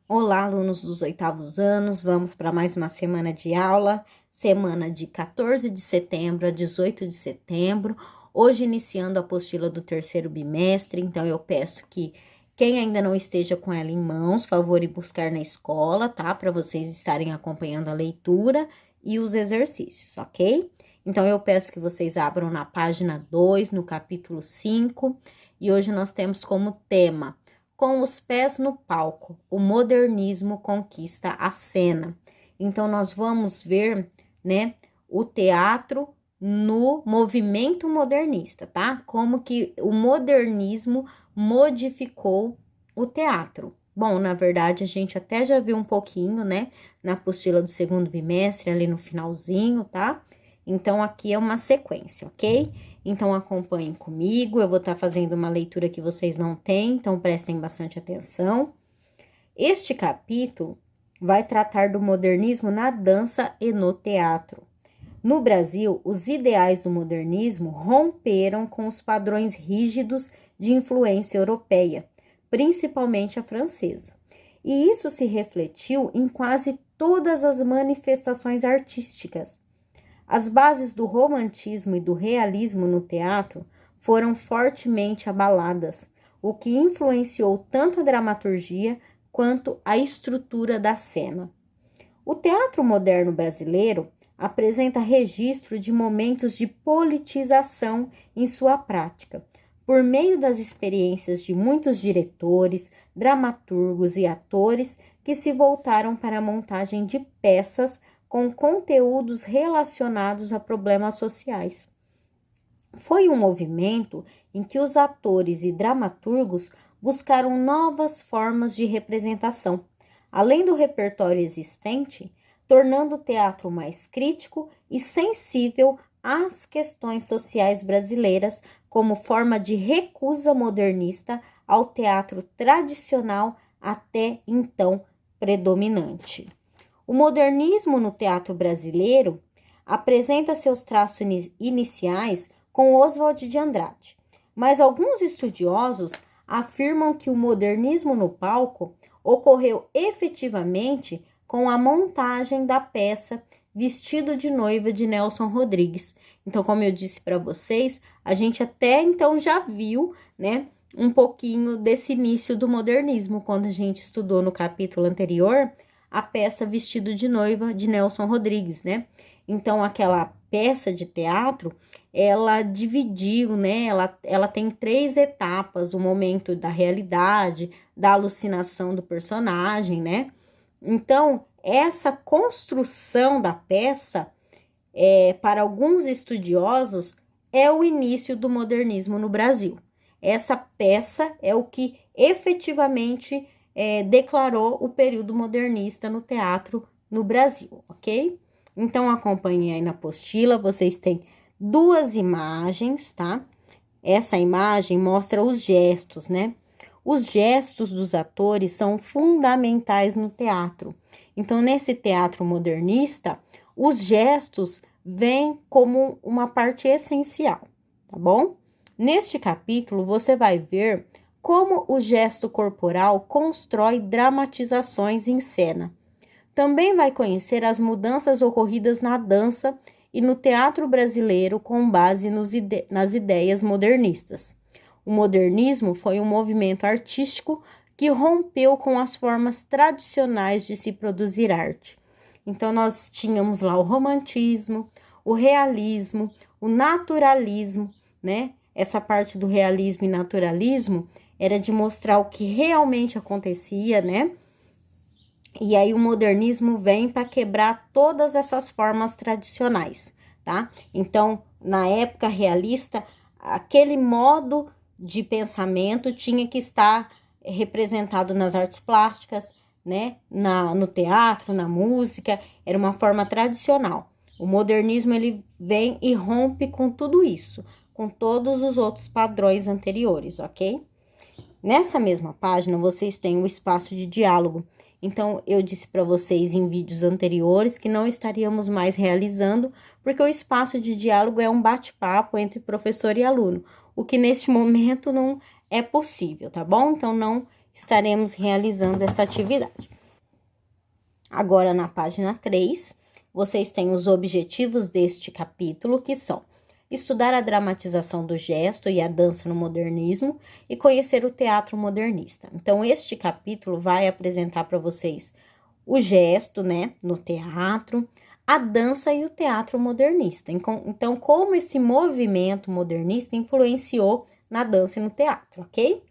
Olá, alunos dos 8º anos, vamos para mais uma semana de aula, semana de 14 de setembro a 18 de setembro, hoje iniciando a apostila do 3º bimestre, então eu peço que quem ainda não esteja com ela em mãos, favore buscar na escola, tá? Para vocês estarem acompanhando a leitura e os exercícios, ok? Então eu peço que vocês abram na página 2, no capítulo 5, e hoje nós temos como tema: com os pés no palco, o modernismo conquista a cena. Então, nós vamos ver, né, o teatro no movimento modernista, tá? Como que o modernismo modificou o teatro. Bom, na verdade, a gente até já viu um pouquinho, né, na apostila do 2º bimestre, ali no finalzinho, tá? Então, aqui é uma sequência, ok? Então, acompanhem comigo, eu vou estar fazendo uma leitura que vocês não têm, então prestem bastante atenção. Este capítulo vai tratar do modernismo na dança e no teatro. No Brasil, os ideais do modernismo romperam com os padrões rígidos de influência europeia, principalmente a francesa. E isso se refletiu em quase todas as manifestações artísticas. As bases do romantismo e do realismo no teatro foram fortemente abaladas, o que influenciou tanto a dramaturgia quanto a estrutura da cena. O teatro moderno brasileiro apresenta registro de momentos de politização em sua prática, por meio das experiências de muitos diretores, dramaturgos e atores que se voltaram para a montagem de peças com conteúdos relacionados a problemas sociais. Foi um movimento em que os atores e dramaturgos buscaram novas formas de representação, além do repertório existente, tornando o teatro mais crítico e sensível às questões sociais brasileiras como forma de recusa modernista ao teatro tradicional até então predominante. O modernismo no teatro brasileiro apresenta seus traços iniciais com Oswald de Andrade, mas alguns estudiosos afirmam que o modernismo no palco ocorreu efetivamente com a montagem da peça Vestido de Noiva de Nelson Rodrigues. Então, como eu disse para vocês, a gente até então já viu, né, um pouquinho desse início do modernismo, quando a gente estudou no capítulo anterior a peça Vestido de Noiva de Nelson Rodrigues, né? Então, aquela peça de teatro, ela dividiu, né? Ela tem 3 etapas: o momento da realidade, da alucinação do personagem, né? Então, essa construção da peça, para alguns estudiosos, é o início do modernismo no Brasil. Essa peça é o que efetivamente declarou o período modernista no teatro no Brasil, ok? Então, acompanhem aí na apostila, vocês têm 2 imagens, tá? Essa imagem mostra os gestos, né? Os gestos dos atores são fundamentais no teatro. Então, nesse teatro modernista, os gestos vêm como uma parte essencial, tá bom? Neste capítulo, você vai ver como o gesto corporal constrói dramatizações em cena. Também vai conhecer as mudanças ocorridas na dança e no teatro brasileiro com base nas ideias modernistas. O modernismo foi um movimento artístico que rompeu com as formas tradicionais de se produzir arte. Então, nós tínhamos lá o romantismo, o realismo, o naturalismo, né? Essa parte do realismo e naturalismo era de mostrar o que realmente acontecia, né? E aí o modernismo vem para quebrar todas essas formas tradicionais, tá? Então, na época realista, aquele modo de pensamento tinha que estar representado nas artes plásticas, né? No teatro, na música, era uma forma tradicional. O modernismo, ele vem e rompe com tudo isso, com todos os outros padrões anteriores, ok? Nessa mesma página, vocês têm o espaço de diálogo. Então, eu disse para vocês em vídeos anteriores que não estaríamos mais realizando, porque o espaço de diálogo é um bate-papo entre professor e aluno, o que neste momento não é possível, tá bom? Então, não estaremos realizando essa atividade. Agora, na página 3, vocês têm os objetivos deste capítulo, que são estudar a dramatização do gesto e a dança no modernismo e conhecer o teatro modernista. Então, este capítulo vai apresentar para vocês o gesto, né, no teatro, a dança e o teatro modernista. Então, como esse movimento modernista influenciou na dança e no teatro, ok?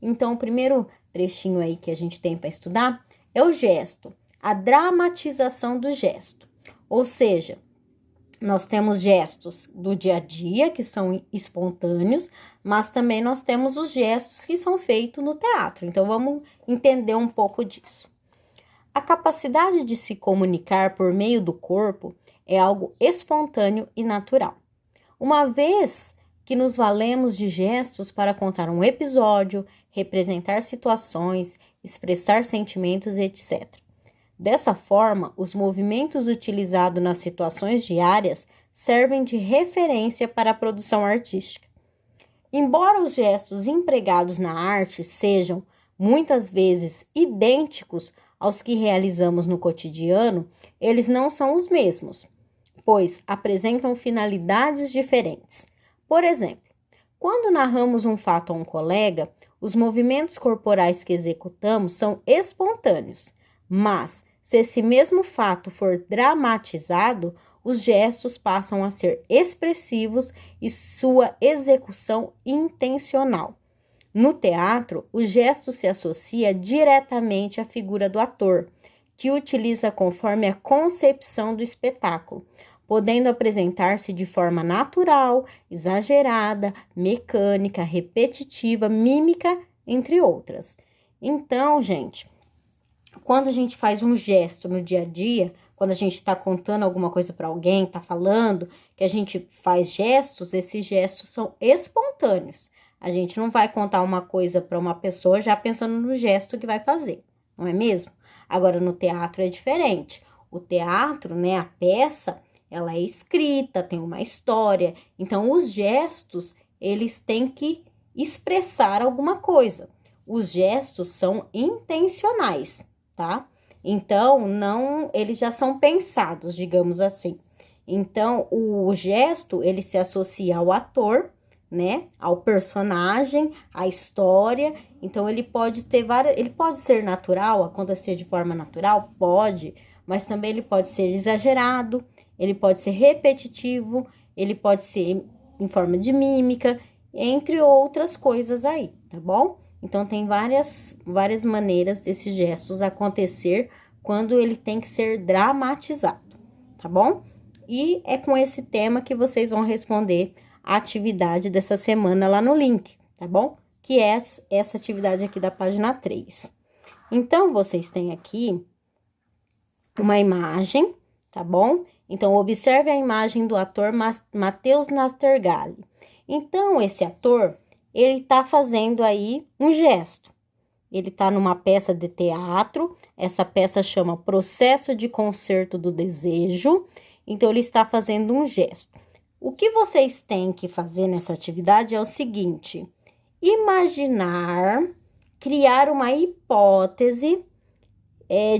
Então, o primeiro trechinho aí que a gente tem para estudar é o gesto, a dramatização do gesto. Ou seja, nós temos gestos do dia a dia, que são espontâneos, mas também nós temos os gestos que são feitos no teatro. Então, vamos entender um pouco disso. A capacidade de se comunicar por meio do corpo é algo espontâneo e natural. Uma vez que nos valemos de gestos para contar um episódio, representar situações, expressar sentimentos, etc. Dessa forma, os movimentos utilizados nas situações diárias servem de referência para a produção artística. Embora os gestos empregados na arte sejam, muitas vezes, idênticos aos que realizamos no cotidiano, eles não são os mesmos, pois apresentam finalidades diferentes. Por exemplo, quando narramos um fato a um colega, os movimentos corporais que executamos são espontâneos, mas se esse mesmo fato for dramatizado, os gestos passam a ser expressivos e sua execução intencional. No teatro, o gesto se associa diretamente à figura do ator, que utiliza conforme a concepção do espetáculo, podendo apresentar-se de forma natural, exagerada, mecânica, repetitiva, mímica, entre outras. Então, gente, quando a gente faz um gesto no dia a dia, quando a gente está contando alguma coisa para alguém, está falando, que a gente faz gestos, esses gestos são espontâneos. A gente não vai contar uma coisa para uma pessoa já pensando no gesto que vai fazer, não é mesmo? Agora, no teatro é diferente. O teatro, né, a peça, ela é escrita, tem uma história. Então, os gestos, eles têm que expressar alguma coisa. Os gestos são intencionais, tá? Então, não, eles já são pensados, digamos assim. Então, o gesto, ele se associa ao ator, né, ao personagem, à história. Então, ele pode ter ele pode ser natural, acontecer de forma natural, pode, mas também ele pode ser exagerado, ele pode ser repetitivo, ele pode ser em forma de mímica, entre outras coisas aí, tá bom? Então, tem várias maneiras desses gestos acontecer quando ele tem que ser dramatizado, tá bom? E é com esse tema que vocês vão responder a atividade dessa semana lá no link, tá bom? Que é essa atividade aqui da página 3. Então, vocês têm aqui uma imagem, tá bom? Então, observe a imagem do ator Matheus Nastergalli. Então, esse ator, ele tá fazendo aí um gesto. Ele tá numa peça de teatro, essa peça chama Processo de Concerto do Desejo. Então, ele está fazendo um gesto. O que vocês têm que fazer nessa atividade é o seguinte: imaginar, criar uma hipótese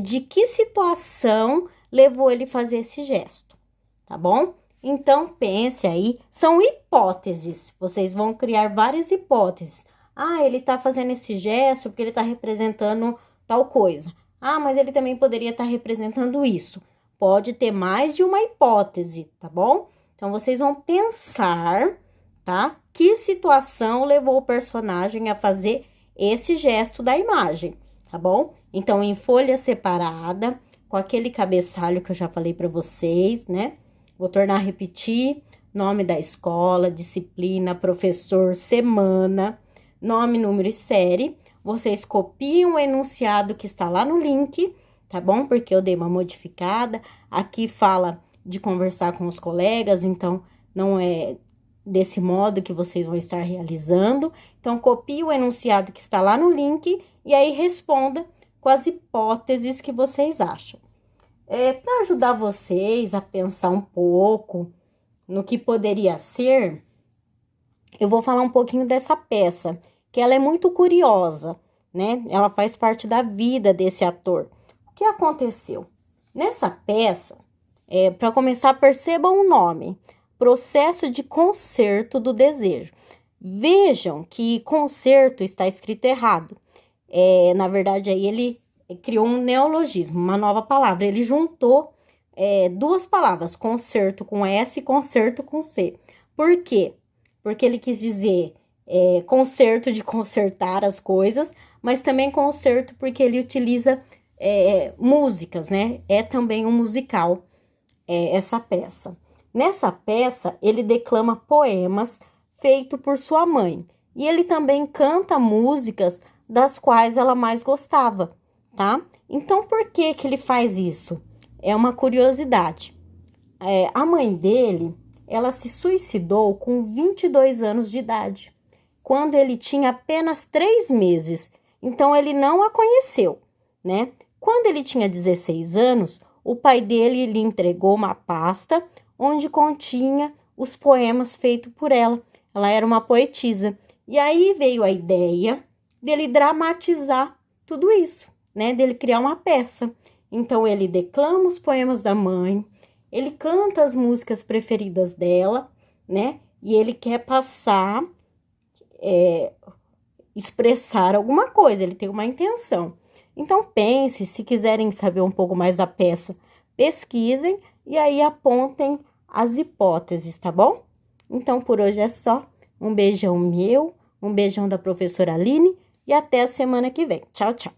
de que situação levou ele a fazer esse gesto, tá bom? Então, pense aí, são hipóteses, vocês vão criar várias hipóteses. Ah, ele tá fazendo esse gesto porque ele tá representando tal coisa. Ah, mas ele também poderia estar representando isso. Pode ter mais de uma hipótese, tá bom? Então, vocês vão pensar, tá? Que situação levou o personagem a fazer esse gesto da imagem, tá bom? Então, em folha separada, com aquele cabeçalho que eu já falei para vocês, né? Vou tornar a repetir: nome da escola, disciplina, professor, semana, nome, número e série. Vocês copiam o enunciado que está lá no link, tá bom? Porque eu dei uma modificada. Aqui fala de conversar com os colegas, então não é desse modo que vocês vão estar realizando. Então, copie o enunciado que está lá no link e aí responda com as hipóteses que vocês acham. Para ajudar vocês a pensar um pouco no que poderia ser, eu vou falar um pouquinho dessa peça, que ela é muito curiosa, né? Ela faz parte da vida desse ator. O que aconteceu? Nessa peça, para começar, percebam o nome, Processo de Concerto do Desejo. Vejam que concerto está escrito errado. Na verdade, aí ele criou um neologismo, uma nova palavra. Ele juntou duas palavras, concerto com S e concerto com C. Por quê? Porque ele quis dizer concerto de consertar as coisas, mas também concerto porque ele utiliza músicas, né? É também um musical, essa peça. Nessa peça, ele declama poemas feitos por sua mãe. E ele também canta músicas das quais ela mais gostava, tá? Então, por que que ele faz isso? É uma curiosidade. A mãe dele, ela se suicidou com 22 anos de idade, quando ele tinha apenas 3 meses. Então, ele não a conheceu, né? Quando ele tinha 16 anos, o pai dele lhe entregou uma pasta onde continha os poemas feitos por ela. Ela era uma poetisa. E aí veio a ideia dele dramatizar tudo isso, né? Dele criar uma peça. Então, ele declama os poemas da mãe, ele canta as músicas preferidas dela, né? E ele quer passar, expressar alguma coisa, ele tem uma intenção. Então, pense, se quiserem saber um pouco mais da peça, pesquisem e aí apontem as hipóteses, tá bom? Então, por hoje é só. Um beijão meu, um beijão da professora Aline e até a semana que vem. Tchau, tchau.